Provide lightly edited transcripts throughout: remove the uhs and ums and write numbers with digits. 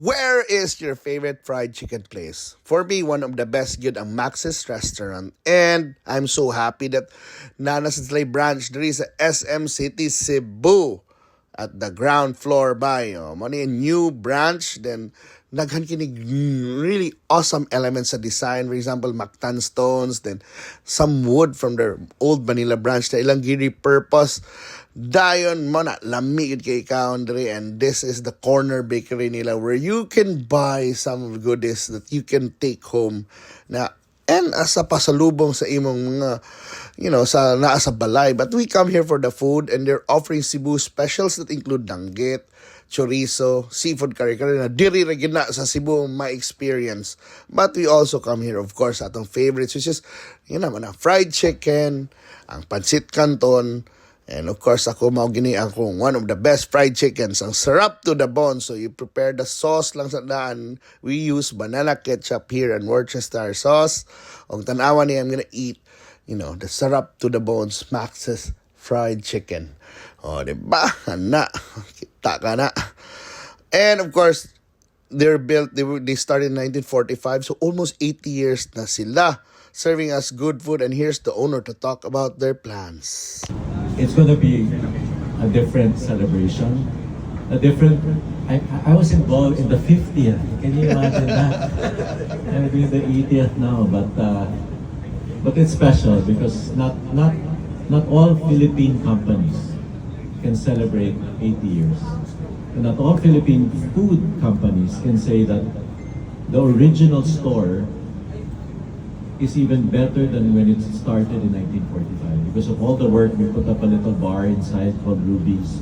Where is your favorite fried chicken place? For me, one of the best good ang Max's Restaurant. And I'm so happy that nasa sila branch diri sa SM City, Cebu. At the ground floor by. Money a new branch. Then, naghan kinig really awesome elements sa design. For example, mactan stones. Then, some wood from their old Manila branch na ilang giri-purpose. Dayon mo na, lamig kay Country, and this is the corner bakery nila where you can buy some goodies that you can take home na and as a pasalubong sa imong mga, sa naa sa balay. But we come here for the food, and they're offering Cebu specials that include danggit, chorizo, seafood kare-kare na diri ra gid na sa Cebu my experience. But we also come here, of course, atong favorites, which is, fried chicken, ang pancit canton, and of course, ako mao gini akong one of the best fried chickens. Ang sarap to the bone. So you prepare the sauce lang sa daan. We use banana ketchup here and Worcestershire sauce. Ang tanawa niya, I'm gonna eat, the sarap to the bones Max's fried chicken. Diba? Na. Kita ka na. And of course, they started in 1945. So almost 80 years na sila serving us good food. And here's the owner to talk about their plans. It's going to be a different celebration, I was involved in the 50th. Can you imagine that? I'm doing the 80th now, but it's special because not all Philippine companies can celebrate 80 years. And not all Philippine food companies can say that the original store is even better than when it started in 1945 because of all the work. We put up a little bar inside called Ruby's.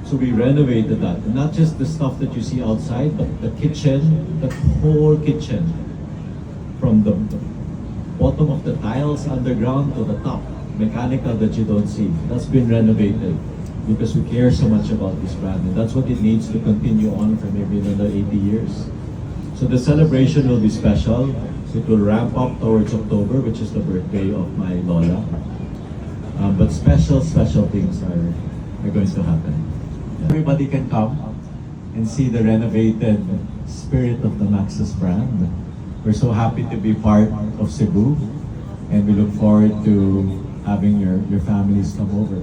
So we renovated that. And not just the stuff that you see outside, but the kitchen, the whole kitchen. From the bottom of the tiles underground to the top, mechanical that you don't see. That's been renovated because we care so much about this brand. And that's what it needs to continue on for maybe another 80 years. So the celebration will be special. It will ramp up towards October, which is the birthday of my Lola. But special things are going to happen. Everybody can come and see the renovated spirit of the Max's brand. We're so happy to be part of Cebu, and we look forward to having your families come over.